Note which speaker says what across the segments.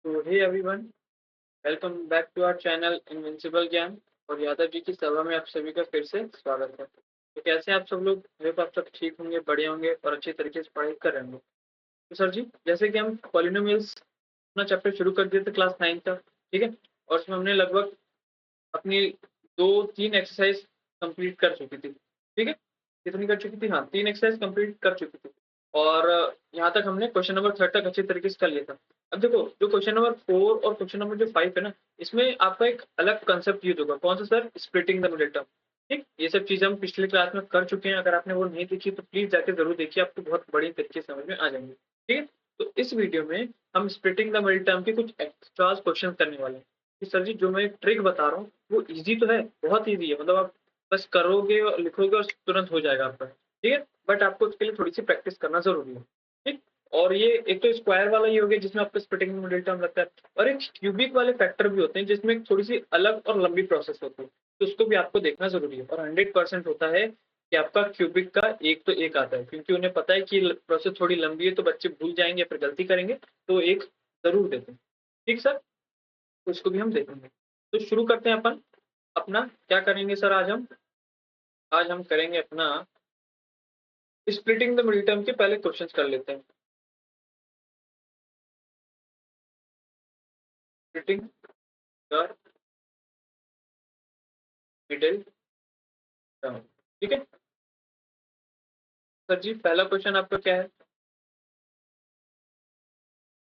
Speaker 1: तो hey everyone, welcome back to our channel invincible Gyan. और यादव जी की सभा में आप सभी का फिर से स्वागत है। तो कैसे हैं आप सब लोग? मेरे पास सब ठीक होंगे, बढ़िया होंगे और अच्छे तरीके से पढ़ाई कर रहे होंगे। तो सर जी, जैसे कि हम पॉलिनोमियल्स अपना चैप्टर शुरू कर दिए थे क्लास 9 का, ठीक है। और उसमें हमने लगभग अपनी 2-3 एक्सरसाइज कंप्लीट कर चुकी थी, ठीक है। कितनी कर चुकी थी? हाँ, 3 एक्सरसाइज कंप्लीट कर चुकी थी। और यहाँ तक हमने क्वेश्चन नंबर 3 तक अच्छे तरीके से कर लिया था। अब देखो, जो क्वेश्चन नंबर 4 और क्वेश्चन नंबर जो 5 है ना, इसमें आपका एक अलग कंसेप्ट यूज होगा। कौन सा sir? Splitting the middle term. ठीक, ये सब चीजें हम पिछले क्लास में कर चुके हैं। अगर आपने वो नहीं देखी तो प्लीज जाके जरूर देखिए, आपको बहुत बड़ी तरीके से समझ में आ जाएंगे, ठीक है। तो इस वीडियो में हम स्प्लिटिंग द मिडिल टर्म के कुछ एक्स्ट्रा क्वेश्चन करने वाले हैं कि सर जी, जो मैं एक ट्रिक बता रहा हूँ वो इजी तो है, बहुत इजी है। मतलब आप बस करोगे और लिखोगे और तुरंत हो जाएगा आपका, ठीक है। बट आपको उसके लिए थोड़ी सी प्रैक्टिस करना जरूरी है, ठीक। और ये एक तो स्क्वायर वाला ये हो गया जिसमें आपको स्प्लिटिंग मिडिल टर्म लगता है, और एक क्यूबिक वाले फैक्टर भी होते हैं जिसमें थोड़ी सी अलग और लंबी प्रोसेस होती है, तो उसको भी आपको देखना जरूरी है। और 100% होता है कि आपका क्यूबिक का एक तो एक आता है, क्योंकि उन्हें पता है कि प्रोसेस थोड़ी लंबी है तो बच्चे भूल जाएंगे या फिर गलती करेंगे, तो एक जरूर देते हैं, ठीक सर। तो उसको भी हम देखेंगे। तो शुरू करते हैं अपन। अपना क्या करेंगे सर? आज हम करेंगे अपना स्प्लिटिंग द मिडिल टर्म के पहले क्वेश्चंस कर लेते हैं। स्प्लिटिंग द मिडिल टर्म, ठीक है। सर जी, पहला क्वेश्चन आपका क्या है?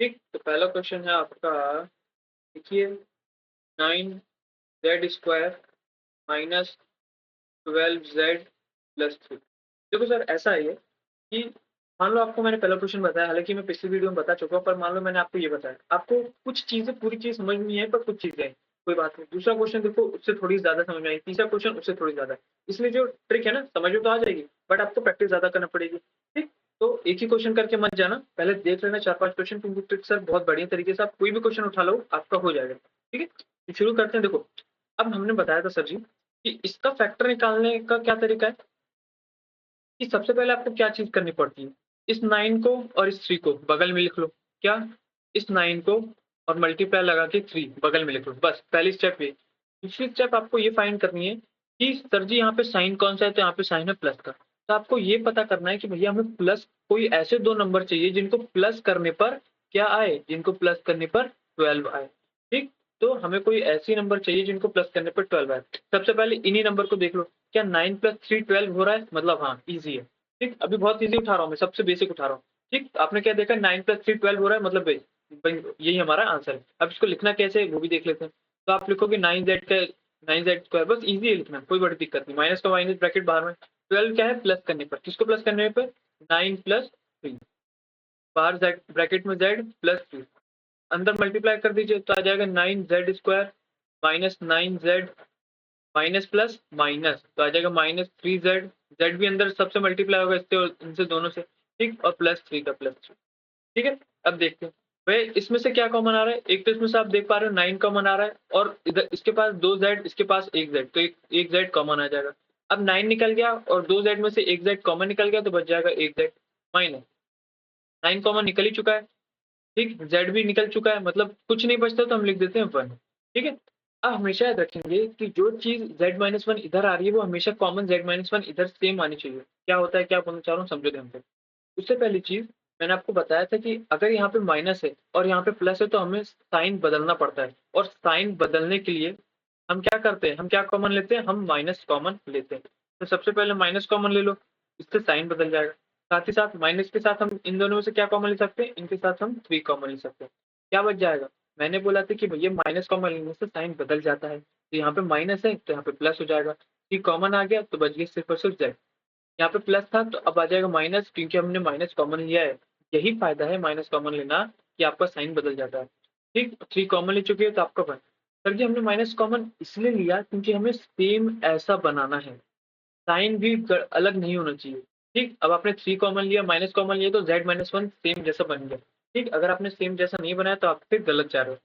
Speaker 1: ठीक, तो पहला क्वेश्चन है आपका, देखिए, 9z² माइनस 12z+3। देखो सर, ऐसा है ये कि मान लो आपको मैंने पहला क्वेश्चन बताया, हालांकि मैं पिछली वीडियो में बता चुका हूँ, पर मान लो मैंने आपको ये बताया, आपको कुछ चीजें, पूरी चीज समझ में नहीं है पर कुछ चीजें हैं, कोई बात नहीं। दूसरा क्वेश्चन देखो, उससे थोड़ी ज्यादा समझ में आई। तीसरा क्वेश्चन उससे थोड़ी ज्यादा। इसलिए जो ट्रिक है ना, समझ में तो आ जाएगी, बट आपको प्रैक्टिस ज्यादा करना पड़ेगी, ठीक। तो एक ही क्वेश्चन करके मत जाना, पहले देख लेना 4-5 क्वेश्चन, क्योंकि ट्रिक सर बहुत बढ़िया तरीके से आप कोई भी क्वेश्चन उठा लो आपका हो जाएगा, ठीक है। तो शुरू करते हैं। देखो, अब हमने बताया था सर जी कि इसका फैक्टर निकालने का क्या तरीका है, कि सबसे पहले आपको क्या चीज करनी पड़ती है, इस 9 को और इस 3 को बगल में लिख लो। क्या? इस 9 को और मल्टीप्लाई लगा के 3 बगल में लिख लो, बस पहली स्टेप ये। दूसरी स्टेप आपको ये फाइंड करनी है कि सर जी यहाँ पे साइन कौन सा है, तो यहाँ पे साइन है प्लस का। तो आपको ये पता करना है कि भैया हमें प्लस, कोई ऐसे दो नंबर चाहिए जिनको प्लस करने पर क्या आए, जिनको प्लस करने पर 12 आए, ठीक। तो हमें कोई ऐसी नंबर चाहिए जिनको प्लस करने पर 12 आए। सबसे पहले इन्हीं नंबर को देख लो। क्या 9+3 12 हो रहा है? मतलब हाँ, इजी है, ठीक। अभी बहुत इजी उठा रहा हूँ मैं, सबसे बेसिक उठा रहा हूँ, ठीक। आपने क्या देखा? 9+3 12 हो रहा है, मतलब यही हमारा आंसर है। अब इसको लिखना कैसे है वो भी देख लेते हैं। तो आप लिखोगे 9z², बस इजी है लिखना, कोई बड़ी दिक्कत नहीं। माइनस का माइनस, ब्रैकेट बाहर में। 12 क्या है? प्लस करने पर। किसको प्लस करने पर? 9+3, बाहर जेड, ब्रैकेट में z+3, अंदर मल्टीप्लाई कर दीजिए तो आ जाएगा 9z² minus 9z minus plus minus, तो आ जाएगा -3z। z भी अंदर सबसे मल्टीप्लाई होगा इससे और इनसे दोनों से, ठीक। और +3 का +3, ठीक है। अब देखते हैं भाई इसमें से क्या कॉमन आ रहा है। एक तो इसमें से आप देख पा रहे हो 9 कॉमन आ रहा है, और इधर इसके पास 2z, इसके पास 1z, तो एक z कॉमन आ जाएगा। अब 9 निकल गया और 2z में से 1z कॉमन निकल गया, तो बच जाएगा 1z माइनस 9 कॉमन निकल ही चुका है, ठीक। z भी निकल चुका है, मतलब कुछ नहीं बचता, तो हम लिख देते हैं 1, ठीक है। अब हमेशा याद रखेंगे कि जो चीज z-1 इधर आ रही है वो हमेशा कॉमन z-1 इधर सेम आनी चाहिए। क्या होता है, क्या बोलना चाह रहा हूँ, समझो ध्यान से। उससे पहली चीज मैंने आपको बताया था कि अगर यहाँ पे माइनस है और यहाँ पे प्लस है तो हमें साइन बदलना पड़ता है, और साइन बदलने के लिए हम क्या करते हैं, हम क्या कॉमन लेते हैं, हम माइनस कॉमन लेते हैं। तो सबसे पहले माइनस कॉमन ले लो, इससे साइन बदल जाएगा। साथ ही साथ माइनस के साथ हम इन दोनों में से क्या कॉमन ले सकते हैं, इनके साथ हम 3 कॉमन ले सकते हैं। क्या बच जाएगा? मैंने बोला था कि भैया माइनस कॉमन लेने से साइन बदल जाता है, तो यहाँ पे माइनस है तो यहाँ पे प्लस हो जाएगा। 3 कॉमन आ गया तो बच गया सिर्फ और सिर्फ z। यहाँ पे प्लस था तो अब आ जाएगा माइनस, क्योंकि हमने माइनस कॉमन लिया है। यही फायदा है माइनस कॉमन लेना, कि आपका साइन बदल जाता है, ठीक। 3 कॉमन ले चुके हो तो आपका 1। सर जी, हमने माइनस कॉमन इसलिए लिया क्योंकि हमें सेम ऐसा बनाना है, साइन भी अलग नहीं होना चाहिए, ठीक। अब आपने 3 कॉमन लिया, माइनस कॉमन लिया, तो z-1 सेम जैसा बन गया, ठीक। अगर आपने सेम जैसा नहीं बनाया तो आप फिर गलत जा रहे हो।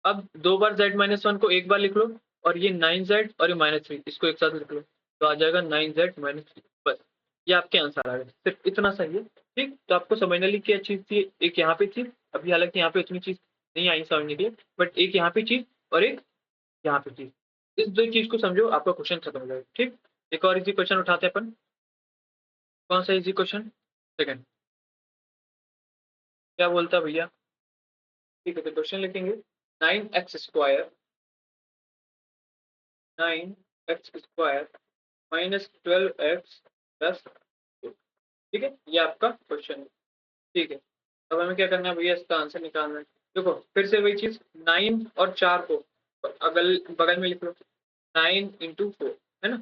Speaker 1: अब 2 बार z-1 को एक बार लिख लो, और ये 9z और ये -3 इसको एक साथ लिख लो, तो आ जाएगा 9z-3, बस ये आपके आंसर आ गए। सिर्फ इतना सही है, ठीक। तो आपको समझने की क्या चीज थी, एक यहाँ पे थी, अभी हालांकि यहाँ पे इतनी चीज नहीं आई समझने के लिए, बट एक यहाँ पे चीज़ और एक यहाँ पे चीज़। इस 2 चीज़ को समझो, आपका क्वेश्चन खत्म हो जाएगा, ठीक? एक और इज़ी क्वेश्चन उठाते हैं अपन। कौन-सा इज़ी क्वेश्चन? सेकंड। क्या बोलता है भैया? ठीक है, तो क्वेश्चन लिखेंगे 9x² 9x² minus 12x plus 2, ठीक है? ये आपका क्वेश्चन है, ठीक है? अब हमें क्या करना है भैया, इसका आंसर निकालना है। देखो, फिर से वही चीज़ 9 और 4 को अगल बगल में लिख लो, 9 इंटू 4, है ना?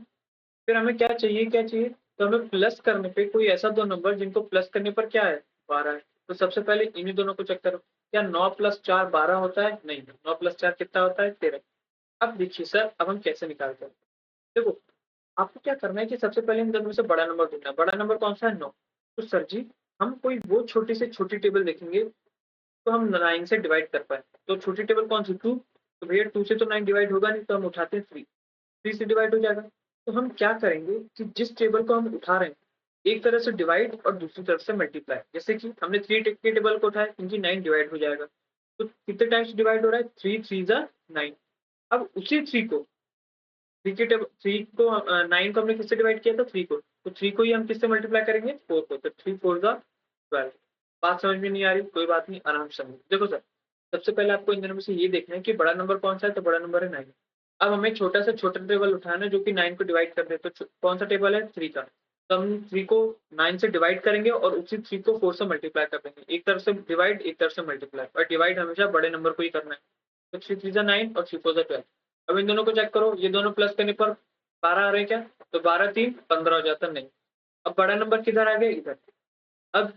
Speaker 1: फिर हमें क्या चाहिए, क्या चाहिए? तो हमें प्लस करने पे कोई ऐसा 2 नंबर जिनको प्लस करने पर क्या है? 12 है। तो सबसे पहले इन्हीं दोनों को चेक करो। क्या 9 प्लस 4 12 होता है? नहीं, 9 प्लस 4 कितना होता है? 13। अब देखिए सर, अब हम कैसे निकालते हैं? देखो, आपको क्या करना है कि सबसे पहले इन दोनों में से बड़ा नंबर ढूँढना है। बड़ा नंबर कौन-सा है? 9। तो सर जी, हम कोई वो छोटी से छोटी टेबल देखेंगे, तो हम 9 से डिवाइड कर पाएँ। तो छोटी टेबल कौन-सी? 2। तो भैया 2 से तो 9 डिवाइड होगा नहीं, तो हम उठाते हैं 3। 3 से डिवाइड हो जाएगा। तो हम क्या करेंगे कि जिस टेबल को हम उठा रहे हैं, एक तरफ से डिवाइड और दूसरी तरफ से मल्टीप्लाई। जैसे कि हमने 3 के टेबल को उठाया, क्योंकि 9 डिवाइड हो जाएगा। तो कितने टाइम्स डिवाइड हो रहा है? 3 3 ज़ा 9। अब उसी 3 को 3 के टेबल 3 को 9 को हमने किससे डिवाइड किया था? 3 को। तो 3 को ही हम किससे मल्टीप्लाई करेंगे? 4 को। तो 3 4 ज़ा 12। बात समझ में नहीं आ रही? कोई बात नहीं, आराम से समझो। देखो सर, सबसे पहले आपको इन दोनों में से ये देखना है कि बड़ा नंबर कौन-सा है? तो बड़ा नंबर है 9। अब हमें छोटा से छोटा टेबल उठाना है जो कि 9 को डिवाइड कर दे। तो कौन-सा टेबल है? 3 का। तो हम 3 को 9 से डिवाइड करेंगे और उसी 3 को 4 से मल्टीप्लाई कर देंगे। एक तरफ से डिवाइड, एक तरफ से मल्टीप्लाई, और डिवाइड हमेशा बड़े नंबर को ही करना है। तो 3 3 ज़ा 9 और 3 4 ज़ा 12। अब इन दोनों को चेक करो, ये दोनों प्लस करने पर 12 आ रहे हैं क्या? तो 12 3 15 हो जाता है, नहीं। अब बड़ा नंबर किधर आ गया? इधर। अब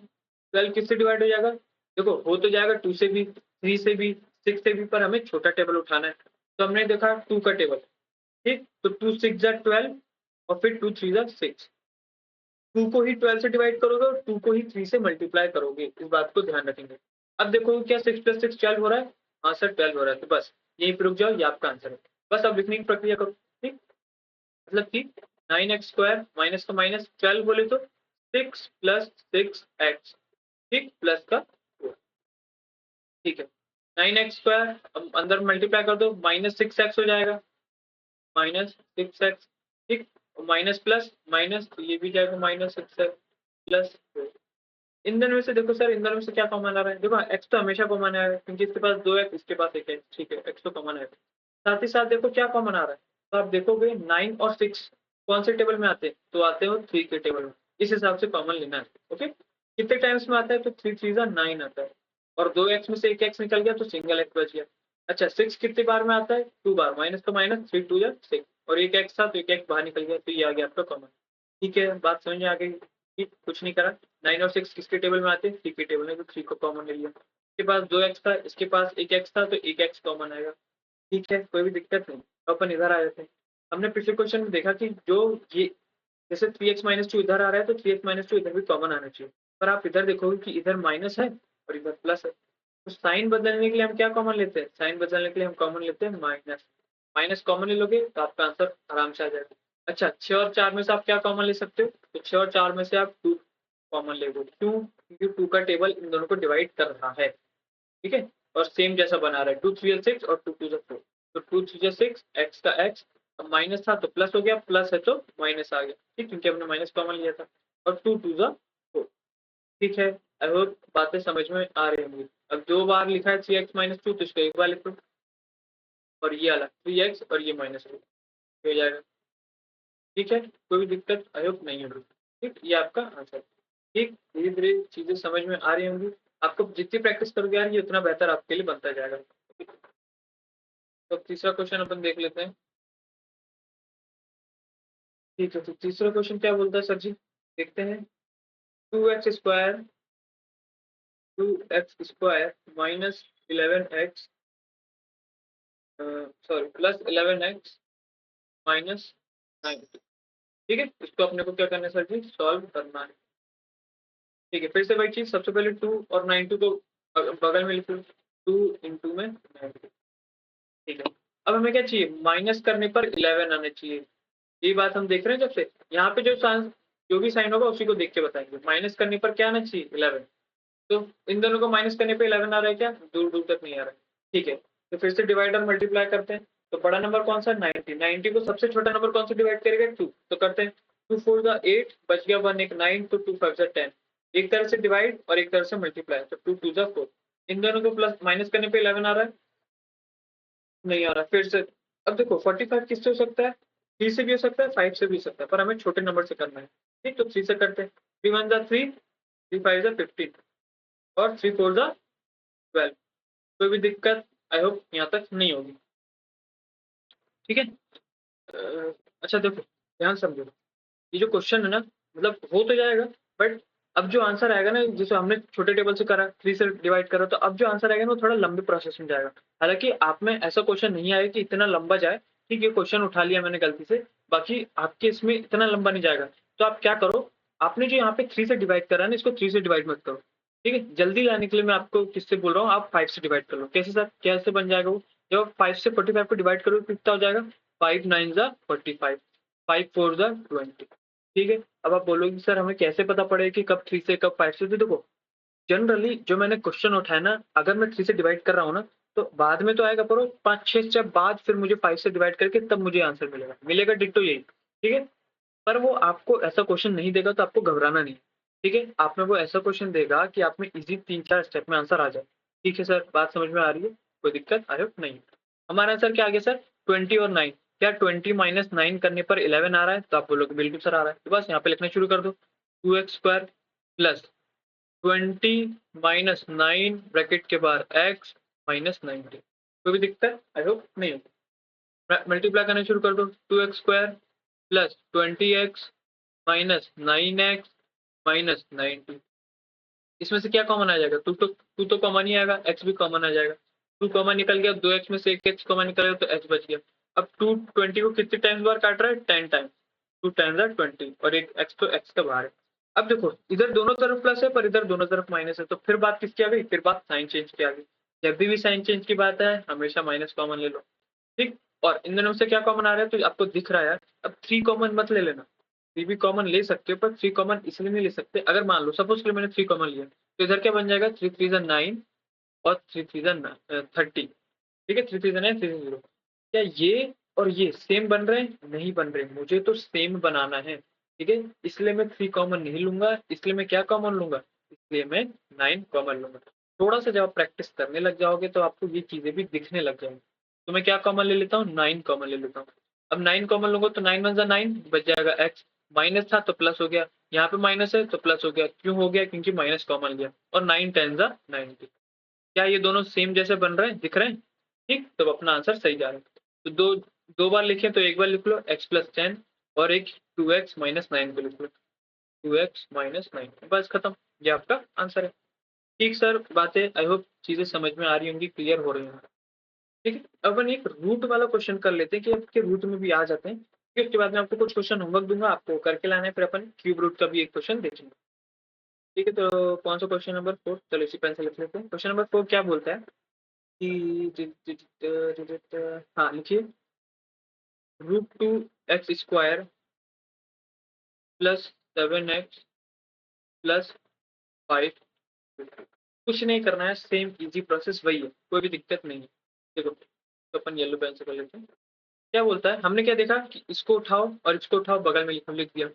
Speaker 1: 12 किससे डिवाइड हो जाएगा? देखो, हो तो जाएगा 2 से भी, 3 से भी, 6 से भी, पर हमें छोटा टेबल उठाना है। तो हमने देखा 2 का टेबल, ठीक? तो 2 6 ज़ा 12 और फिर 2 3 ज़ा 6। 2 को ही 12 से डिवाइड करोगे और 2 को ही 3 से मल्टीप्लाई करोगे, इस बात को ध्यान रखेंगे। अब देखो क्या 6 + 6 12 हो रहा है? हाँ सर, 12 हो रहा है, तो बस यहीं पे रुक जाओ, ये आपका आंसर है। बस अब लिखने की प्रक्रिया करो, ठीक? मतलब कि 9x² माइनस का माइनस 12 बोले तो 6 + 6x, ठीक? प्लस का 4, ठीक है। 9x² अब अंदर मल्टीप्लाई कर दो, -6x हो जाएगा, -6x, ठीक? माइनस प्लस माइनस, तो ये भी जाएगा -6x प्लस 4। इन दोनों में से देखो सर, इन दोनों में से क्या कॉमन आ रहा है? देखो, x तो हमेशा कॉमन आएगा, क्योंकि इसके पास 2x, इसके पास 1 है, ठीक है, x तो कॉमन आएगा। साथ ही साथ देखो क्या कॉमन आ रहा है, तो आप देखोगे 9 और 6 कौन से टेबल में आते हैं? तो आते हो 3 के टेबल में। इस हिसाब से कॉमन लेना है, ओके? कितने टाइम्स में आता है? तो 3 3 ज़ा 9 आता है, और 2x में से 1 x निकल गया तो सिंगल x बच गया। अच्छा, 6 कितनी बार में आता है? 2 बार, माइनस का माइनस, 3 2 ज़ा 6, और 1 x था तो 1 x बाहर निकल गया, तो ये आ गया आपका कॉमन। ठीक है, बात समझ में आ गई? ठीक, कुछ नहीं करा। 9 और 6 किसके टेबल में आते हैं? 3 के टेबल में, तो 3 को कॉमन ले लिया। इसके पास 2x था, इसके पास 1 x था, तो 1 x कॉमन आएगा। ठीक है, कोई भी दिक्कत नहीं। तो अपन इधर आ जाते हैं। हमने पिछले क्वेश्चन में देखा कि जो ये जैसे 3x - 2 इधर आ रहा है, तो 3x - 2 इधर भी कॉमन आना चाहिए। पर आप इधर देखोगे कि इधर माइनस है और इधर प्लस है। तो साइन बदलने के लिए हम क्या कॉमन लेते हैं? साइन बदलने के लिए हम कॉमन लेते हैं माइनस। माइनस कॉमन ले लोगे तो आपका आंसर आराम से आ जाएगा। अच्छा, 6 और 4 में से आप क्या कॉमन ले सकते हो? तो 6 और 4 में से आप 2 कॉमन ले लो। क्यों? क्योंकि 2 का टेबल इन दोनों को डिवाइड कर रहा है। ठीक है? और सेम जैसा बना रहा है, 2 3 6 और 2 2 4। तो 2 3 6, x का x, अब माइनस था तो प्लस हो गया, प्लस है तो माइनस आ गया, ठीक? क्योंकि हमने माइनस कॉमन लिया था। और 2 2 4, ठीक है? आई होप बातें समझ में आ रही होंगी। अब 2 बार लिखा है 3x - 2, तो इसको एक बार लिख लो, और ये वाला 3x और ये -2 हो जाएगा। ठीक है? कोई भी दिक्कत आई होप नहीं होगी। ठीक? ये आपका आंसर। ठीक? धीरे-धीरे चीज़ें समझ में आ रही होंगी। आपको जितनी प्रैक्टिस करोगे यार, ये उतना बेहतर आपके लिए बनता जाएगा। तो तीसरा क्वेश्चन अपन देख लेते हैं। ठीक है, तो तीसरा क्वेश्चन क्या बोलता है सर जी? देखते हैं। 2x² 2x² minus 11x sorry plus 11x minus 9। ठीक है? इसको अपने को क्या करना है सर जी? सॉल्व करना है। ठीक है, फिर से वही चीज़, सबसे पहले 2 और 92 को बगल में लिख लो। 2 इंटू में 92, ठीक है। अब हमें क्या चाहिए? माइनस करने पर 11 आने चाहिए। ये बात हम देख रहे हैं जब से। यहाँ पे जो भी साइन होगा उसी को देख के बताएंगे। माइनस करने पर क्या आना चाहिए? 11। तो इन दोनों को माइनस करने पे 11 आ रहा है क्या? दूर दूर तक नहीं आ रहा है। ठीक है, तो फिर से डिवाइड और मल्टीप्लाई करते हैं। तो बड़ा नंबर कौन सा? 90। 90 को सबसे छोटा नंबर कौन सा डिवाइड करेगा? 2। तो करते हैं, 2 4 जा 8, बच गया 1 एक 9, तो 2 5 जा 10। एक तरह से डिवाइड और एक तरह से मल्टीप्लाई, तो 2 2 जा 4। इन दोनों को प्लस माइनस करने पे 11 आ रहा है, नहीं आ रहा। फिर से अब देखो 45 किससे हो सकता है? 3 से भी हो सकता है, 5 से भी हो सकता है, पर हमें छोटे नंबर से करना है। ठीक, तो 3 से करते हैं। 3 1 जा 3, 3 5 जा 15 और 3 4 जा 12। कोई भी दिक्कत आई होप यहाँ तक नहीं होगी। ठीक है। अच्छा देखो, ध्यान समझो, ये जो क्वेश्चन है ना, मतलब हो तो जाएगा, बट अब जो आंसर आएगा ना, जैसे हमने छोटे टेबल से करा, 3 से डिवाइड करा, तो अब जो आंसर आएगा ना वो थोड़ा लंबे प्रोसेस में जाएगा। हालांकि आप में ऐसा क्वेश्चन नहीं आएगा कि इतना लंबा जाए। ठीक है, क्वेश्चन उठा लिया मैंने गलती से, बाकी आपके इसमें इतना लंबा नहीं जाएगा। तो आप क्या करो, आपने जो यहाँ पे 3 से डिवाइड करा ना, इसको 3 से डिवाइड मत करो। ठीक है, जल्दी लाने के लिए मैं आपको किससे बोल रहा हूँ, आप 5 से डिवाइड कर लो। कैसे सर, कैसे बन जाएगा वो? जब आप 5 से 45 को डिवाइड करोगे कितना हो जाएगा? 5 9 जा 45, 5 4 जा 20। ठीक है, अब आप बोलोगे सर हमें कैसे पता पड़ेगा कि कब 3 से कब 5 से? तो देखो, जनरली जो मैंने क्वेश्चन उठाया ना, अगर मैं 3 से डिवाइड कर रहा हूँ ना, तो बाद में तो आएगा, पर 5-6 स्टेप बाद फिर मुझे 5 से डिवाइड करके तब मुझे आंसर मिलेगा। मिलेगा डिट्टो यही। ठीक है, पर वो आपको ऐसा क्वेश्चन नहीं देगा तो आपको घबराना नहीं। ठीक है, आप में वो ऐसा क्वेश्चन देगा कि आप में इजी 3-4 स्टेप में आंसर आ जाए। ठीक है सर, बात समझ में आ रही है? कोई दिक्कत आई होप नहीं। हमारा आंसर क्या आ गया सर? 20 और 9। क्या 20 माइनस 9 करने पर 11 आ रहा है? तो आप बोलोगे बिल्कुल सर आ रहा है। तो बस यहाँ पे लिखना शुरू कर दो, 2x² प्लस 20 माइनस 9 ब्रैकेट के बाहर x माइनस 90। कोई भी दिक्कत आई होप नहीं होगी। मल्टीप्लाई करना शुरू कर दो, 2x² plus 20x minus 9x minus 90। इसमें से क्या कॉमन आ जाएगा? टू तो कॉमन ही आएगा, x भी कॉमन आ जाएगा। 2 कॉमन निकल गया, 2x में से एक x कॉमन निकलेगा तो h बच गया। अब 2 20 को कितने टाइम्स बार काट रहा है? 10 टाइम। 2 टाइम्स आर 20 और एक x तो x का बाहर है। अब देखो, इधर दोनों तरफ प्लस है पर इधर दोनों तरफ माइनस है, तो फिर बात किसकी आ गई? फिर बात साइन चेंज की आ गई। जब भी साइन चेंज की बात है हमेशा माइनस कॉमन ले लो। ठीक, और इन दोनों से क्या कॉमन आ रहा है? तो आपको दिख रहा है। अब 3 कॉमन मत ले लेना, 3 भी कॉमन ले सकते हो, पर 3 कॉमन इसलिए नहीं ले सकते, अगर मान लो सपोज कि मैंने 3 कॉमन लिया, तो इधर क्या बन जाएगा? 3 3 जा 9 और 3 3 जा 30। ठीक है, 3 3 जा 9, 3 0। क्या ये और ये सेम बन रहे हैं? नहीं बन रहे, मुझे तो सेम बनाना है। ठीक है, इसलिए मैं 3 कॉमन नहीं लूंगा, इसलिए मैं क्या कॉमन लूंगा? इसलिए मैं 9 कॉमन लूंगा। थोड़ा सा जब आप प्रैक्टिस करने लग जाओगे तो आपको ये चीजें भी दिखने लग जाएंगी। तो मैं क्या कॉमन ले लेता हूँ? 9 कॉमन ले लेता हूँ। अब 9 कॉमन लूंगा तो 9 1 जा 9, बच जाएगा x। माइनस था तो प्लस हो गया, यहाँ पे माइनस है तो प्लस हो गया। क्यों हो गया? क्योंकि माइनस कॉमन लिया। और 9 10 जा 90। क्या ये दोनों सेम जैसे बन रहे हैं, दिख रहे हैं? ठीक, तो अपना आंसर सही जा रहा है। तो दो दो बार लिखे तो एक बार लिख लो x प्लस 10 और एक 2x माइनस 9 को लिख लो, 2x माइनस 9, बस खत्म। ये आपका आंसर है। ठीक सर, बातें आई होप चीजें समझ में आ रही होंगी, क्लियर हो रही होंगी। ठीक है, अपन एक रूट वाला क्वेश्चन कर लेते हैं कि आपके रूट में भी आ जाते हैं। फिर उसके बाद में आपको कुछ क्वेश्चन होमवर्क दूंगा, आपको करके लाना है, फिर अपन क्यूब रूट का भी एक क्वेश्चन देखेंगे। ठीक है, तो कौन सा क्वेश्चन नंबर 4? चलो इसी पेन से लिख लेते हैं। क्वेश्चन नंबर 4 क्या बोलता है कि हाँ लिखिए, √2x² प्लस 7x प्लस 5। कुछ नहीं करना है, सेम इजी प्रोसेस वही है, कोई भी दिक्कत नहीं है। देखो, तो अपन येलो पेन से कर लेते हैं। क्या बोलता है? हमने क्या देखा कि इसको उठाओ और इसको उठाओ, बगल में लिख दिया,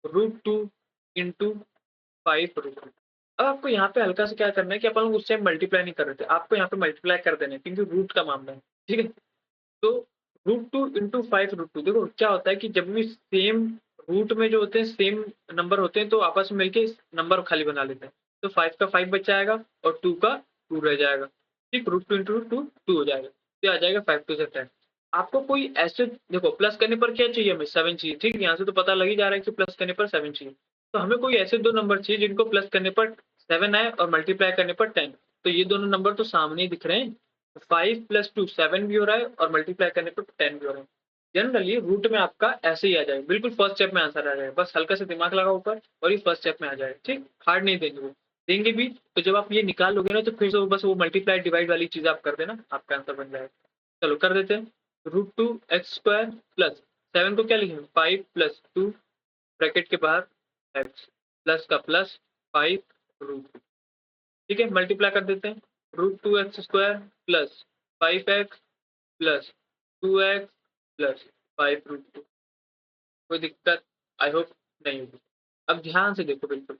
Speaker 1: √2 इंटू 5 √2। अब आपको यहाँ पे हल्का से क्या करना है कि अपन लोग उस टाइम मल्टीप्लाई नहीं कर रहे थे, आपको यहाँ पे मल्टीप्लाई कर देना है क्योंकि रूट का मामला है। ठीक है, तो √2 इंटू 5 √2, देखो क्या होता है कि जब भी सेम रूट में जो होते हैं सेम नंबर होते हैं तो आपस में मिलके नंबर खाली बना लेते हैं। तो 5 का 5 बच जाएगा और 2 का 2 रह जाएगा। ठीक, √2 इंटू 2 2 हो जाएगा, तो आ जाएगा 5 2 से 10। आपको कोई ऐसे देखो, प्लस करने पर क्या चाहिए? हमें 7 चाहिए। ठीक, यहाँ से तो पता लग ही जा रहा है कि प्लस करने पर 7 चाहिए। तो हमें कोई ऐसे दो नंबर चाहिए जिनको प्लस करने पर 7 आए और मल्टीप्लाई करने पर 10। तो ये दोनों नंबर तो सामने ही दिख रहे हैं, 5 प्लस 2 7 भी हो रहा है और मल्टीप्लाई करने पर 10 भी हो रहा है। जनरली रूट में आपका ऐसे ही आ जाएगा, बिल्कुल फर्स्ट स्टेप में आंसर आ जाएगा। बस हल्का से दिमाग लगाओ ऊपर और ये फर्स्ट स्टेप में आ जाएगा। ठीक, हार्ड नहीं देंगे वो, देंगे भी तो जब आप ये निकाल लोगे ना तो फिर से बस वो मल्टीप्लाई डिवाइड वाली चीज आप कर देना, आपका आंसर बन जाएगा। चलो कर देते हैं, √2x² प्लस 7 को क्या लिखेंगे? 5 प्लस 2 ब्रैकेट के बाहर x प्लस का प्लस 5 √2। ठीक है, मल्टीप्लाई कर देते हैं, √2x² plus 5x plus 2x plus 5√2। कोई दिक्कत आई होप नहीं होगी। अब ध्यान से देखो बिल्कुल,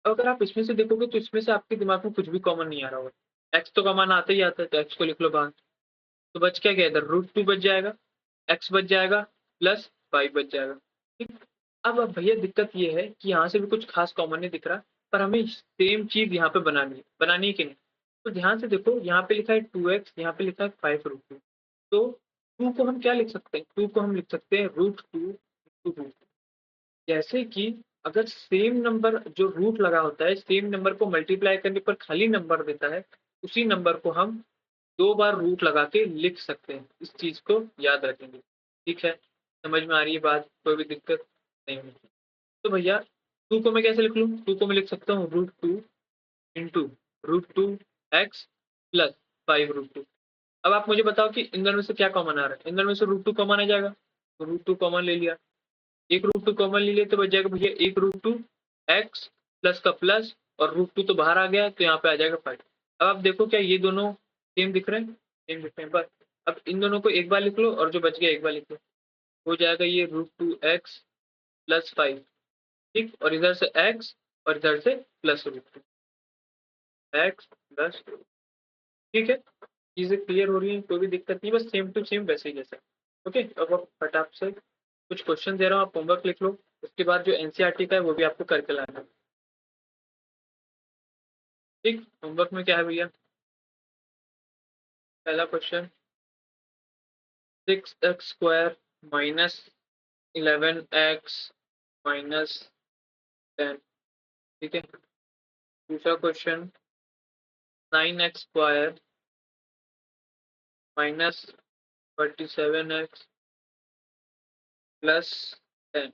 Speaker 1: अगर आप इसमें से देखोगे तो इसमें से आपके दिमाग में कुछ भी कॉमन नहीं आ रहा होगा। एक्स तो कॉमन आता ही आता है, तो एक्स को लिख लो बाहर। तो बच क्या गया इधर, √2 बच जाएगा, एक्स बच जाएगा, प्लस 5 बच जाएगा। ठीक। अब भैया दिक्कत ये है कि यहाँ से भी कुछ खास कॉमन नहीं दिख रहा, पर हमें सेम चीज यहाँ पे बनानी है कि नहीं। तो ध्यान से देखो, यहाँ पे लिखा है 2x, यहाँ पे लिखा है 5√2। तो 2 को हम क्या लिख सकते हैं, 2 को हम लिख सकते हैं √2 जैसे कि अगर सेम नंबर जो रूट लगा होता है, सेम नंबर को मल्टीप्लाई करने पर खाली नंबर देता है, उसी नंबर को हम 2 बार रूट लगा के लिख सकते हैं। इस चीज को याद रखेंगे। ठीक है, समझ में आ रही है बात, कोई भी दिक्कत नहीं होगी। तो भैया 2 को मैं कैसे लिख लूँ, 2 को मैं लिख सकता हूँ √2 इंटू √2x प्लस 5√2। अब आप मुझे बताओ कि इन दोनों में से क्या कॉमन आ रहा है। इन दोनों में से √2 कॉमन आ जाएगा, तो √2 कॉमन ले लिया, एक √2 कॉमन ले लिया, तो बच जाएगा भैया एक √2 x प्लस का प्लस, और √2 तो बाहर आ गया, तो यहाँ पे आ जाएगा 5। अब आप देखो क्या ये दोनों सेम दिख रहे हैं, सेम दिख रहे हैं। बस अब इन दोनों को एक बार लिख लो, और जो बच गया एक बार लिख लो, हो जाएगा ये √2x प्लस 5। ठीक, और इधर से x और इधर से प्लस √2x प्लस। ठीक है, चीजें क्लियर हो रही है, कोई भी दिक्कत नहीं, बस सेम टू सेम वैसे ही जैसा। ओके, अब आप फटाफट से कुछ क्वेश्चन दे रहा हूँ, आप होमवर्क लिख लो। उसके बाद जो एनसीईआरटी का है वो भी आपको करके लाना है। ठीक, होमवर्क में क्या है भैया, पहला question 6x² minus 11x minus 10। ठीक है, दूसरा question 9x² minus 37x plus 10।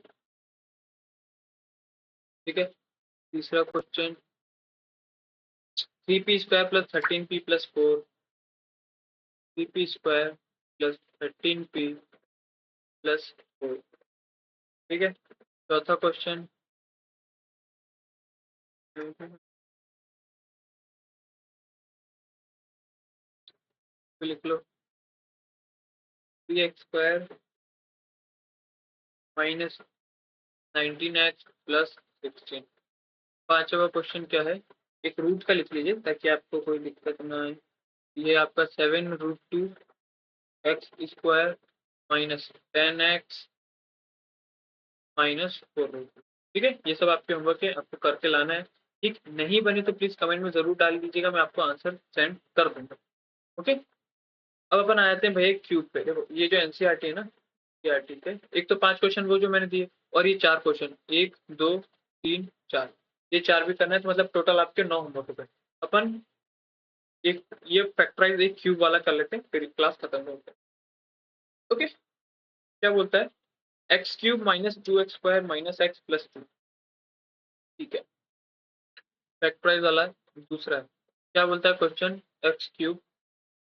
Speaker 1: ठीक है, तीसरा question 3p² plus 13p plus 4, 3p² plus 13p plus 4। ठीक है, चौथा क्वेश्चन लिख लो 3x² माइनस 19x प्लस 16। पांचवा क्वेश्चन क्या है, एक रूट का लिख लीजिए ताकि आपको कोई दिक्कत ना आए। ये आपका 7√2x² माइनस 10x माइनस 4। ठीक है, ये सब आपके होमवर्क है, आपको करके लाना है। ठीक, नहीं बने तो प्लीज कमेंट में जरूर डाल दीजिएगा, मैं आपको आंसर सेंड कर दूंगा। ओके, अब अपन आ जाते हैं भैया क्यूब पे। देखो ये जो एनसीईआरटी है ना, एनसीईआरटी के एक तो 5 क्वेश्चन वो जो मैंने दिए, और ये 4 क्वेश्चन, 1 2 3 4, ये 4 भी करना है, तो मतलब टोटल आपके 9 होमवर्क हो गए। अपन एक ये फैक्टराइज एक क्यूब वाला कर लेते हैं, फिर क्लास खत्म होता है। ओके, क्या बोलता है, x³ minus 2x² minus x plus 2। ठीक है, फैक्टराइज वाला दूसरा है। क्या बोलता है question, x³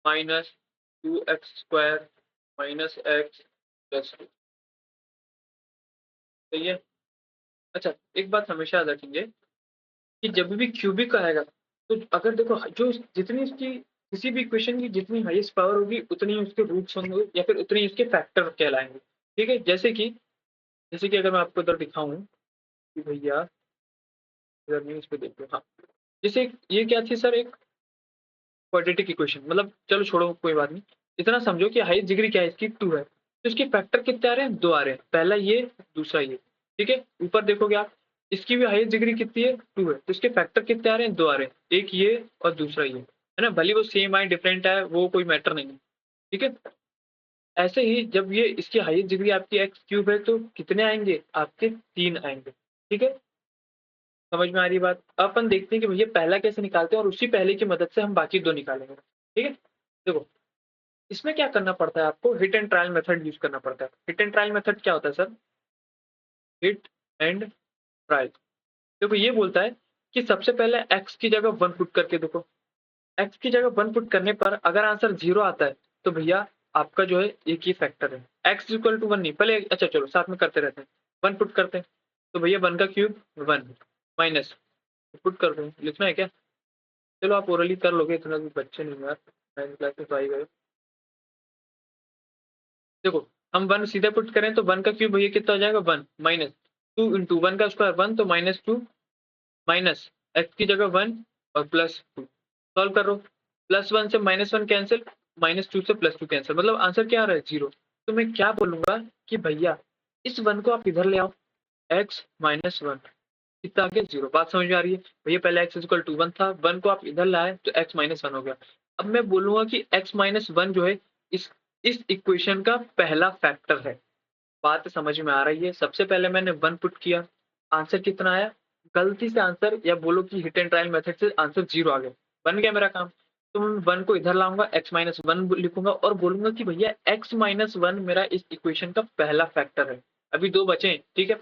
Speaker 1: minus 2x² minus x plus 2। सही है। अच्छा, एक बात हमेशा याद रखेंगे कि जब भी क्यूबिक आएगा, तो अगर देखो जो जितनी उसकी किसी भी इक्वेशन की जितनी हाईएस्ट पावर होगी, उतनी उसके रूट्स होंगे या फिर उतनी उसके फैक्टर कहलाएंगे। ठीक है, जैसे कि अगर मैं आपको इधर दिखाऊं कि भैया इधर न्यूज पे देखो, हाँ, जैसे ये क्या थी सर, एक क्वाड्रेटिक इक्वेशन, मतलब चलो छोड़ो कोई बात नहीं, इतना समझो कि हाईएस्ट डिग्री क्या है इसकी, 2 है, तो इसके फैक्टर कितने आ रहे हैं, 2 आ रहे हैं, पहला ये दूसरा ये। ठीक है, ऊपर देखोगे आप, इसकी भी हाईएस्ट डिग्री कितनी है, 2 है, तो इसके फैक्टर कितने आ रहे हैं, 2 आ रहे हैं, एक ये और दूसरा ये, है ना, भले वो सेम आए डिफरेंट आए वो कोई मैटर नहीं है। ठीक है, ऐसे ही जब ये इसकी हाईएस्ट डिग्री आपकी x³ है, तो कितने आएंगे आपके, 3 आएंगे। ठीक है, समझ में आ रही बात। अब अपन देखते हैं कि भैया पहला कैसे निकालते हैं, और उसी पहले की मदद से हम बाकी 2 निकालेंगे। ठीक है, देखो इसमें क्या करना पड़ता है, आपको hit and trial method use करना पड़ता है। हिट एंड ट्रायल मेथड क्या होता है सर, हिट एंड ट्रायल, देखो ये बोलता है कि सबसे पहले x की जगह 1 पुट करके देखो, x की जगह 1 पुट करने पर अगर आंसर 0 आता है, तो भैया आपका जो है एक ही फैक्टर है, x इक्वल टू 1 नहीं, पहले अच्छा चलो साथ में करते रहते हैं, 1 पुट करते हैं, तो भैया 1 का क्यूब 1 माइनस पुट कर दो, लिखना है क्या, चलो आप ओरली कर लोगे, इतना भी बच्चे नहीं यार। 9 क्लास में 5 है। देखो हम 1 सीधा पुट करें तो 1 का क्यूब भैया कितना हो जाएगा 1 माइनस 2 इंटू 1 का स्क्वायर 1 तो -2 माइनस एक्स की जगह 1 और +2 सॉल्व करो। +1 से -1 कैंसिल, -2 से +2 कैंसिल, मतलब आंसर क्या आ रहा है 0। तो मैं क्या बोलूंगा कि भैया इस 1 को आप इधर ले आओ, x -1 कितना आ गया 0। बात समझ में आ रही है भैया? पहले x इक्वल टू 1 था, 1 को आप इधर लाए तो x -1 हो गया। अब मैं बोलूंगा कि x -1 जो है इस इक्वेशन का पहला फैक्टर है। बात समझ में आ रही है? सबसे पहले मैंने 1 पुट किया, आंसर कितना आया? गलती से आंसर या बोलो कि हिट एंड ट्रायल मेथड से आंसर 0 आ गया। बन गया मेरा काम। तो मैं 1 को इधर लाऊंगा, x -1 लिखूंगा और बोलूंगा कि भैया x -1 मेरा इस इक्वेशन का पहला फैक्टर है। अभी 2 बचे हैं, ठीक है।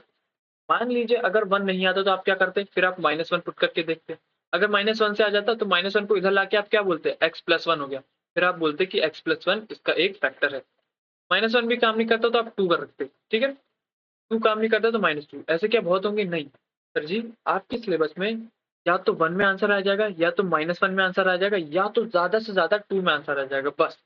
Speaker 1: मान लीजिए अगर 1 नहीं आता तो आप क्या करते? फिर आप -1 पुट करके देखते। अगर -1 से आ जाता तो -1 को इधर लाके आप क्या बोलते? x+1 हो गया। फिर आप बोलते कि x+1 इसका एक फैक्टर है। -1 भी काम नहीं करता तो आप 2 कर रखते, ठीक है। 2 काम नहीं करता तो -2। ऐसे क्या बहुत होंगे? नहीं सर जी, आपके सिलेबस में या तो 1 में आंसर आ जाएगा, या तो -1 में आंसर आ जाएगा, या तो ज्यादा से ज्यादा 2 में आंसर आ जाएगा। बस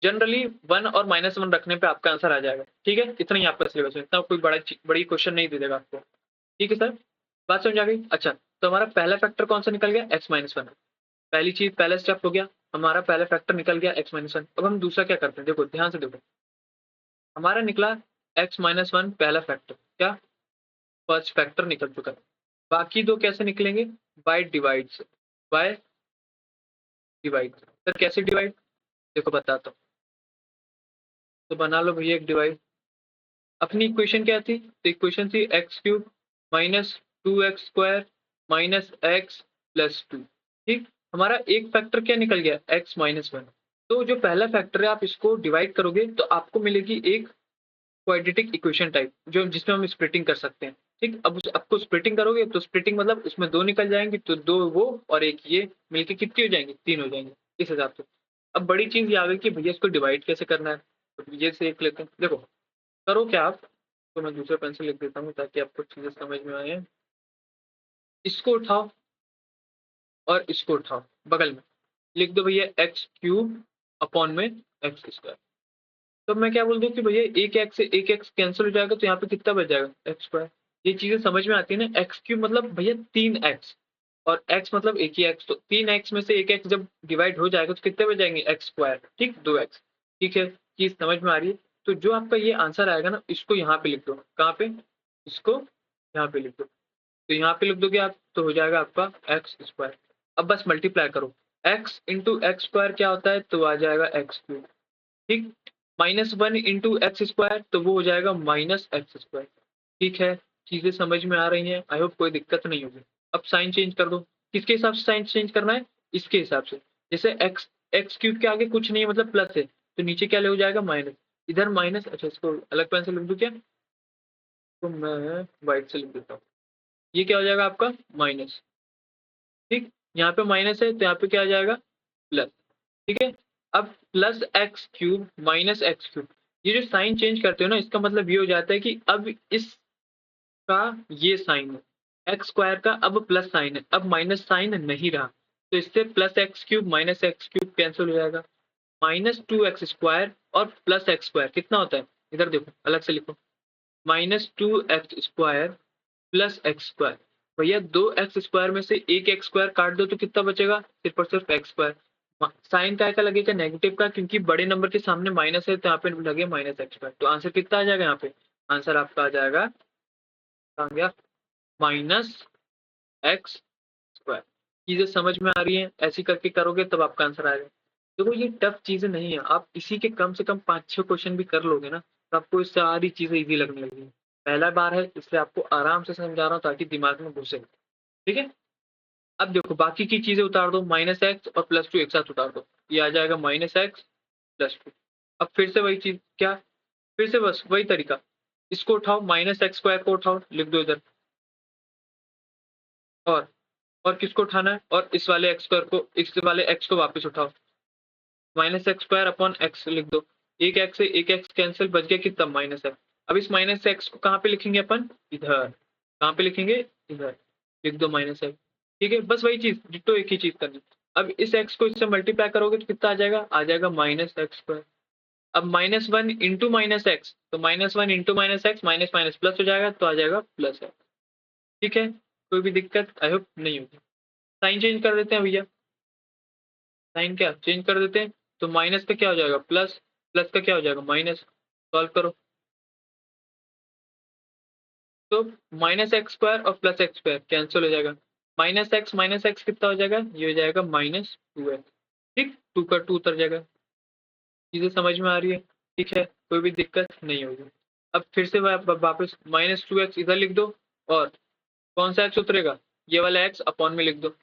Speaker 1: जनरली 1 और -1 रखने पे आपका आंसर आ जाएगा, ठीक है। इतना ही आपका सिलेबस है, इतना कोई बड़ी क्वेश्चन नहीं दे देगा आपको, ठीक है सर। बात समझ आ गई? अच्छा, तो हमारा पहला फैक्टर कौन सा निकल गया? x -1। पहली चीज, पहला स्टेप हो गया हमारा, पहला फैक्टर निकल गया x -1। अब हम दूसरा क्या करते हैं? देखो ध्यान से देखो, हमारा निकला x -1 पहला फैक्टर, क्या फर्स्ट फैक्टर निकल चुका है। बाकी दो कैसे निकलेंगे? बाय डिवाइड से। By divide. सर कैसे डिवाइड? देखो बताता हूँ। तो बना लो भैया एक डिवाइड। अपनी इक्वेशन क्या थी? तो इक्वेशन थी x³ -2x² -x+2। ठीक। हमारा एक फैक्टर क्या निकल गया? x -1। तो जो पहला फैक्टर है आप इसको डिवाइड करोगे तो आपको मिलेगी एक क्वाड्रेटिक इक्वेशन टाइप, जो जिसमें हम स्प्लिटिंग कर सकते हैं। ठीक। अब उस आपको स्प्लिटिंग करोगे तो स्प्लिटिंग मतलब उसमें 2 निकल जाएंगे, तो 2 वो और एक ये मिलके कितनी हो जाएंगी? 3 हो जाएंगे इस हिसाब से। अब बड़ी चीज ये आ गई कि भैया इसको डिवाइड कैसे करना है। तो ये से एक लेते हैं। देखो करो क्या आप, तो मैं दूसरा पेंसिल लिख देता हूँ ताकि आपको चीजें समझ में आए। इसको उठाओ और इसको उठाओ, बगल में लिख दो भैया x³ अपॉन में x²। तो मैं क्या बोल दूं कि भैया एक एक्स से एक एक्स कैंसिल हो जाएगा, तो यहाँ पे कितना बच जाएगा? x²। ये चीजें समझ में आती है ना? x³ मतलब भैया 3x, और x मतलब एक ही x, तो 3x में से एक x जब डिवाइड हो जाएगा तो कितने बच जाएंगे? x², ठीक, 2x। ठीक है, चीज समझ में आ रही है? तो जो आपका ये आंसर आएगा ना, इसको यहाँ पे लिख दो। कहाँ पे? इसको यहाँ पे लिख दो। तो यहाँ पे लिख दोगे आप तो हो जाएगा आपका x²। अब बस मल्टीप्लाई करो, x इंटू x² क्या होता है? तो आ जाएगा x³। ठीक। -1 इंटू x² तो वो हो जाएगा -x²। ठीक है, चीजें समझ में आ रही हैं? आई होप कोई दिक्कत नहीं होगी। अब साइन चेंज कर दो। किसके हिसाब से साइन चेंज करना है? इसके हिसाब से। जैसे x³ के आगे कुछ नहीं है, मतलब प्लस है, तो नीचे क्या ले हो जाएगा? माइनस। इधर माइनस, अच्छा इसको अलग पेन से लिख दूं क्या? तो मैं व्हाइट से लिख देता हूँ। ये क्या हो जाएगा आपका? माइनस। ठीक। यहाँ पे माइनस है तो यहाँ पे क्या आ जाएगा? प्लस। ठीक है। अब +x³ -x³, ये जो साइन चेंज करते हो ना, इसका मतलब ये हो जाता है कि अब इसका ये साइन है, x² का अब प्लस साइन है, अब माइनस साइन नहीं रहा, तो इससे +x³ -x³ कैंसिल हो जाएगा। -2x² और +x² कितना होता है? इधर देखो, अलग से लिखो, -2x² +x²। भैया 2x² में से एक x² काट दो तो कितना बचेगा? सिर्फ और सिर्फ x²। साइन काय का लगेगा? नेगेटिव का, क्योंकि बड़े नंबर के सामने माइनस है तो यहाँ पे लगे -x²। तो आंसर कितना आ जाएगा यहाँ पे? आंसर आपका आ जाएगा, आ गया -x²। चीजें समझ में आ रही हैं? ऐसी करके करोगे तब आपका आंसर आएगा। देखो ये टफ चीजें नहीं है, आप इसी के कम से कम 5-6 क्वेश्चन भी कर लोगे ना, तो आपको ये सारी चीजें इजी लगने लगेंगी। पहला बार है इसलिए आपको आराम से समझा रहा हूँ ताकि दिमाग में घुसे, ठीक है। अब देखो बाकी की चीजें उतार दो, -x और +2 एक साथ उतार दो, ये आ जाएगा -x+2। अब फिर से वही चीज, क्या? फिर से बस वही तरीका, इसको उठाओ, -x² को उठाओ, लिख दो इधर। और किसको उठाना है? और इस वाले x² को, इस वाले x को वापस उठाओ, -x² अपॉन x लिख दो। एक x से एक x कैंसिल, बच गया कितना? -x। अब इस -x को कहाँ पे लिखेंगे अपन? इधर। कहाँ पे लिखेंगे? इधर। लिख दो -x। ठीक है, बस वही चीज डिट्टो एक ही चीज करनी। अब इस x को इससे मल्टीप्लाई करोगे तो कितना आ जाएगा? आ जाएगा माइनस एक्स स्क्वायर। अब -1 इंटू माइनस एक्स, तो -1 into minus x, minus minus plus हो जाएगा, तो आ जाएगा प्लस एक्स। ठीक है, कोई भी दिक्कत आई होप नहीं होगी। साइन चेंज कर देते हैं भैया, साइन क्या चेंज कर देते हैं, तो माइनस का क्या हो जाएगा प्लस, प्लस का क्या हो जाएगा माइनस। सॉल्व करो तो माइनस एक्स स्क्वायर और प्लस एक्स स्क्वायर कैंसिल हो जाएगा। माइनस एक्स कितना हो जाएगा? ये हो जाएगा -2x। ठीक, 2 का 2 उतर जाएगा। चीजें समझ में आ रही है? ठीक है, कोई भी दिक्कत नहीं होगी। अब फिर से वापस -2x इधर लिख दो, और कौन सा x उतरेगा? ये वाला x अपॉन में लिख दो।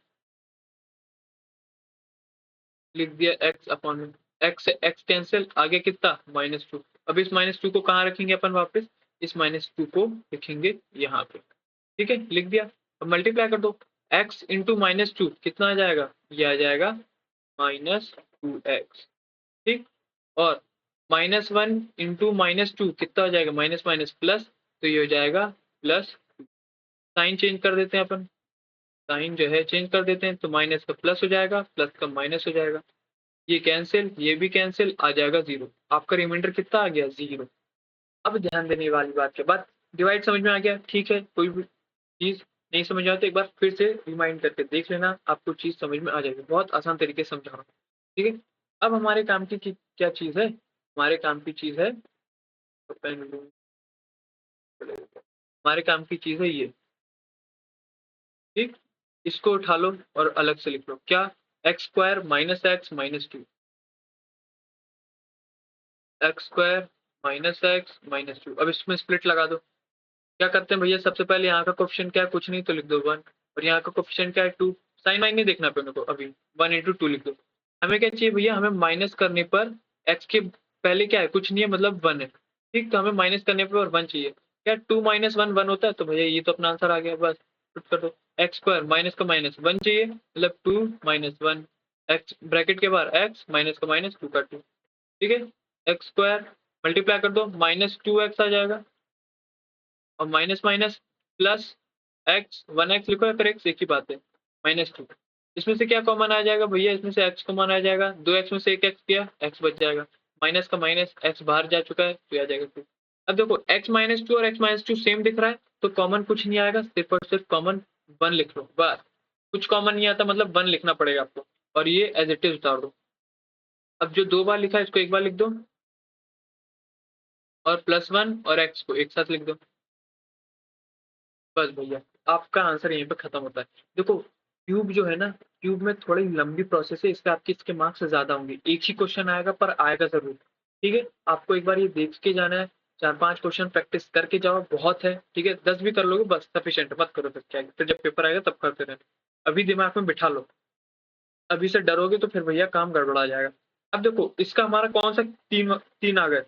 Speaker 1: लिख दिया x अपॉन में, x से x कैंसिल, आगे कितना -2। अब इस -2 को कहाँ रखेंगे अपन वापस? इस -2 को लिखेंगे यहाँ पे। ठीक है, लिख दिया। अब मल्टीप्लाई कर दो, x इंटू -2 कितना आ जाएगा? ये आ जाएगा -2x। ठीक, और -1 इंटू -2 कितना हो जाएगा? माइनस माइनस प्लस, तो ये हो जाएगा प्लस। साइन चेंज कर देते हैं अपन, साइन जो है चेंज कर देते हैं, तो माइनस का प्लस हो जाएगा, प्लस का माइनस हो जाएगा। ये कैंसिल, ये भी कैंसिल, आ जाएगा 0। आपका रिमाइंडर कितना आ गया? 0। अब ध्यान देने वाली बात के बाद डिवाइड समझ में आ गया? ठीक है, कोई भी चीज नहीं समझ आती एक बार फिर से रिमाइंड करके देख लेना, आपको चीज समझ में आ जाएगी। बहुत आसान तरीके से समझा रहा हूँ। ठीक है, अब हमारे काम की क्या चीज है? हमारे काम की चीज है, तो पेन लूं, हमारे काम की चीज है ये। ठीक, इसको उठा लो और अलग से लिख लो, क्या? X square minus x minus 2, x square -x - 2। अब इसमें स्प्लिट लगा दो। क्या करते हैं भैया? सबसे पहले यहाँ का कोफिशिएंट क्या है? कुछ नहीं, तो लिख दो 1, और यहाँ का कोफिशिएंट क्या है? 2। साइन वाइन नहीं देखना अपने को अभी, 1 इंटू 2 लिख दो। हमें क्या चाहिए भैया? हमें माइनस करने पर x के पहले क्या है? कुछ नहीं है, मतलब 1 है। ठीक, तो हमें माइनस करने पर 1 चाहिए। क्या 2 - 1 1 होता है? तो भैया ये तो अपना आंसर आ गया, बस पुट कर दो। एक्स स्क्वायर माइनस का माइनस 1 चाहिए, मतलब 2 - 1, एक्स ब्रैकेट के बाहर x, माइनस का माइनस 2 का 2। ठीक है, एक्स स्क्वायर मल्टीप्लाई कर दो, -2x आ जाएगा, और minus minus plus x, 1x लिखो या फिर x, एक ही बात है, -2। इसमें से क्या कॉमन आ जाएगा भैया? इसमें से x कॉमन आ जाएगा, 2x में से एक x किया, x बच जाएगा, माइनस का माइनस x बाहर जा चुका है, तो आ जाएगा 2। अब देखो x - 2 और x - 2 सेम दिख रहा है, तो कॉमन कुछ नहीं आएगा, सिर्फ और सिर्फ कॉमन 1 लिख लो बस। कुछ कॉमन नहीं आता मतलब 1 लिखना पड़ेगा आपको, और ये एज इट इज उतार दो। अब जो 2 बार लिखा है इसको एक बार लिख दो, और +1 और x को एक साथ लिख दो। बस भैया, आपका आंसर यहीं पे खत्म होता है। देखो क्यूब जो है ना, क्यूब में थोड़ी लंबी प्रोसेस है, इसका आपके इसके मार्क्स ज़्यादा होंगे। एक ही क्वेश्चन आएगा पर आएगा ज़रूर। ठीक है, आपको एक बार ये देख के जाना है, 4-5 क्वेश्चन प्रैक्टिस करके जाओ, बहुत है। ठीक है, 10 भी कर लोगे बस सफिशिएंट है, मत करो फिर क्या है, फिर जब पेपर आएगा तब करते रहना। अभी दिमाग में बिठा लो, अभी से डरोगे तो फिर भैया काम गड़बड़ा जाएगा। अब देखो इसका हमारा कौन सा 3 आ गए,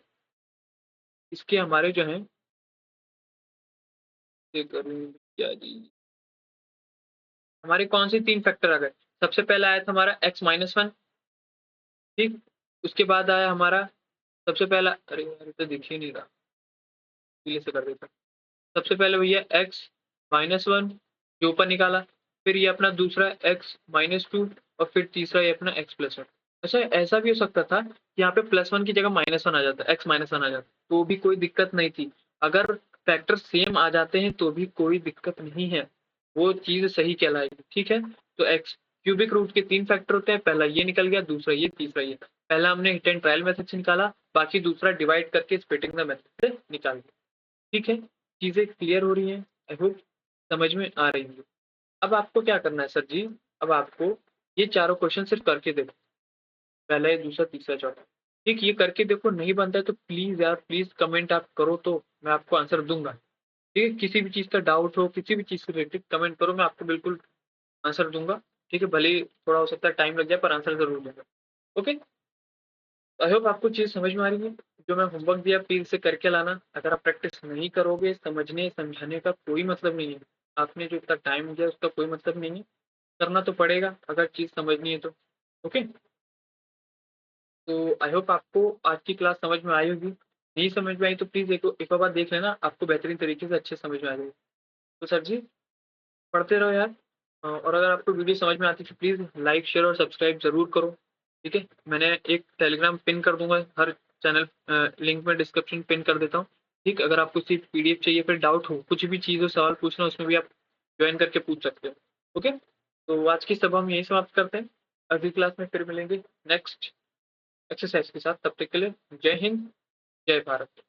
Speaker 1: इसके हमारे जो हैं, ये करूँ क्या जी, हमारे कौन से 3 फैक्टर आ गए? सबसे पहला आया था हमारा x - 1। ठीक, उसके बाद आया हमारा सबसे पहला, अरे यार ये तो दिख ही नहीं रहा, डिलीट से कर देता। सबसे पहले भैया x - 1 जो ऊपर निकाला, फिर ये अपना दूसरा x - 2, और फिर तीसरा ये अपना x+1। अच्छा, ऐसा भी हो सकता था कि यहाँ पे +1 की जगह -1 आ जाता, x - 1 आ जाता, तो भी कोई दिक्कत नहीं थी। अगर फैक्टर सेम आ जाते हैं तो भी कोई दिक्कत नहीं है, वो चीज़ सही कहलाएगी। ठीक है, तो एक्स क्यूबिक रूट के 3 फैक्टर होते हैं, पहला ये निकल गया, दूसरा ये, तीसरा ये। पहला हमने हिट एंड ट्रायल मेथड से निकाला, बाकी दूसरा डिवाइड करके स्प्लिटिंग द मेथड से निकाल दिया। ठीक है, चीज़ें क्लियर हो रही हैं, आई होप समझ में आ रही होंगी। अब आपको क्या करना है सर जी? अब आपको ये चारों क्वेश्चन सिर्फ करके देखो, पहला ये, दूसरा, तीसरा, चौथा। ठीक, ये करके देखो, नहीं बनता है तो प्लीज़ यार प्लीज़ कमेंट आप करो, तो मैं आपको आंसर दूँगा। ठीक है, किसी भी चीज़ का डाउट हो, किसी भी चीज़ से रिलेटेड कमेंट करो, मैं आपको बिल्कुल आंसर दूँगा। ठीक है, भले ही थोड़ा हो सकता है टाइम लग जाए पर आंसर ज़रूर दूँगा। ओके? आई होप आपको चीज़ समझ में आ रही है। जो मैं होमवर्क दिया प्लीज़ इसे करके लाना। अगर आप प्रैक्टिस नहीं करोगे, समझने समझाने का कोई मतलब नहीं है। आपने जो इतना टाइम दिया उसका कोई मतलब नहीं है। करना तो पड़ेगा अगर चीज़ समझनी है तो। ओके? तो आई होप आपको आज की क्लास समझ में आई होगी। नहीं समझ में आई तो प्लीज़ एक और बार देख लेना, आपको बेहतरीन तरीके से अच्छे समझ में आ जाएगी। तो सर जी, पढ़ते रहो यार। और अगर आपको वीडियो समझ में आती है तो प्लीज़ लाइक, शेयर और सब्सक्राइब ज़रूर करो, ठीक है? मैंने एक टेलीग्राम पिन कर दूँगा हर चैनल लिंक में डिस्क्रिप्शन पिन कर देता हूँ, ठीक? अगर आपको सिर्फ पीडीएफ चाहिए फिर डाउट हो, कुछ भी चीज़ हो, सवाल पूछना हो उसमें भी आप जॉइन करके पूछ सकते हो, ओके? तो आज की सभा हम यहीं समाप्त करते हैं, अगली क्लास में फिर मिलेंगे नेक्स्ट एक्सरसाइज के साथ, तब तक के लिए जय हिंद, जय भारत।